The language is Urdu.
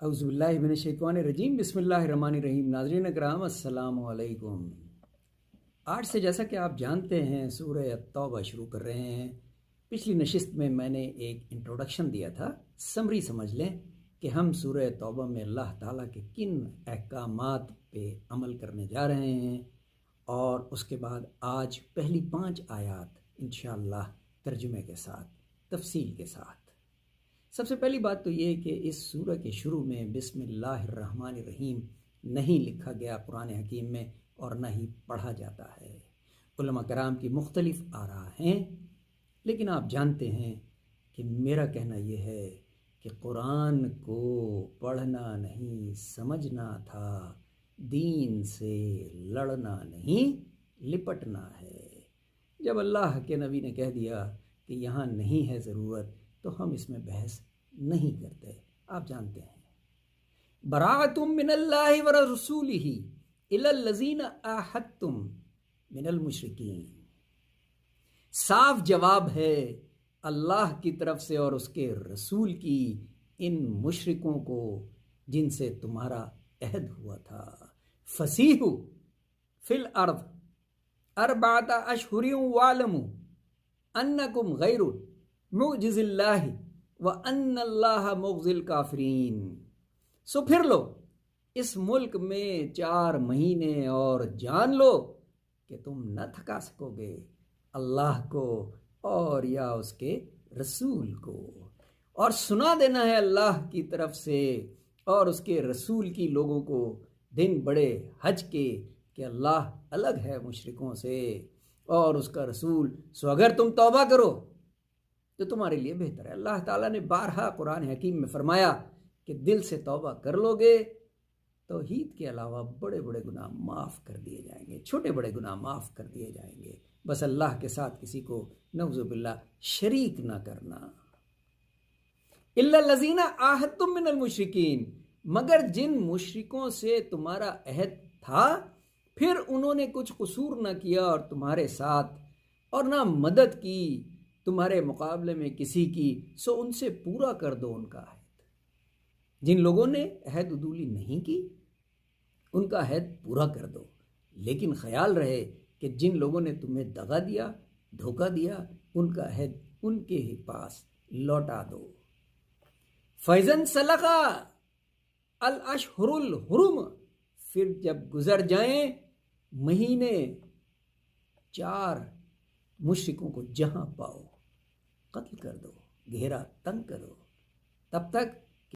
اعوذ باللہ من الشیطان الرجیم، بسم اللہ الرحمن الرحیم۔ ناظرین اکرام السلام علیکم۔ آج سے جیسا کہ آپ جانتے ہیں سورہ التوبہ شروع کر رہے ہیں۔ پچھلی نشست میں میں نے ایک انٹروڈکشن دیا تھا، سمری سمجھ لیں کہ ہم سورہ توبہ میں اللہ تعالیٰ کے کن احکامات پہ عمل کرنے جا رہے ہیں، اور اس کے بعد آج پہلی 5 آیات انشاءاللہ ترجمے کے ساتھ، تفصیل کے ساتھ۔ سب سے پہلی بات تو یہ کہ اس سورہ کے شروع میں بسم اللہ الرحمن الرحیم نہیں لکھا گیا قرآن حکیم میں، اور نہ ہی پڑھا جاتا ہے۔ علماء کرام کی مختلف آراء ہیں، لیکن آپ جانتے ہیں کہ میرا کہنا یہ ہے کہ قرآن کو پڑھنا نہیں سمجھنا تھا، دین سے لڑنا نہیں لپٹنا ہے۔ جب اللہ کے نبی نے کہہ دیا کہ یہاں نہیں ہے ضرورت تو ہم اس میں بحث نہیں کرتے۔ آپ جانتے ہیں براءۃ من اللہ ورسولہ الی الذین عاہدتم من المشرکین، صاف جواب ہے اللہ کی طرف سے اور اس کے رسول کی ان مشرکوں کو جن سے تمہارا عہد ہوا تھا۔ فسیحوا فی الارض 4 اشہر واعلموا انکم غیر معجز اللہ وان اللہ مخزی الکافرین۔ سو پھر لو اس ملک میں 4 مہینے اور جان لو کہ تم نہ تھکا سکو گے اللہ کو اور یا اس کے رسول کو، اور سنا دینا ہے اللہ کی طرف سے اور اس کے رسول کی لوگوں کو دن بڑے حج کے کہ اللہ الگ ہے مشرکوں سے اور اس کا رسول۔ سو اگر تم توبہ کرو تو تمہارے لیے بہتر ہے۔ اللہ تعالیٰ نے بارہا قرآن حکیم میں فرمایا کہ دل سے توبہ کر لو گے توحید کے علاوہ بڑے بڑے گناہ معاف کر دیے جائیں گے، چھوٹے بڑے گناہ معاف کر دیے جائیں گے، بس اللہ کے ساتھ کسی کو نعوذ باللہ شریک نہ کرنا۔ الا الذین عاہدتم من المشرکین، مگر جن مشرکوں سے تمہارا عہد تھا پھر انہوں نے کچھ قصور نہ کیا اور تمہارے ساتھ، اور نہ مدد کی تمہارے مقابلے میں کسی کی، سو ان سے پورا کر دو ان کا عہد۔ جن لوگوں نے عہد عدولی نہیں کی ان کا عہد پورا کر دو، لیکن خیال رہے کہ جن لوگوں نے تمہیں دغا دیا، دھوکہ دیا، ان کا عہد ان کے ہی پاس لوٹا دو۔ فَإِذَا انسَلَخَ الْأَشْهُرُ الْحُرُمُ، پھر جب گزر جائیں مہینے 4، مشرکوں کو جہاں پاؤ قتل کر دو، گھیرا تنگ کرو، تب تک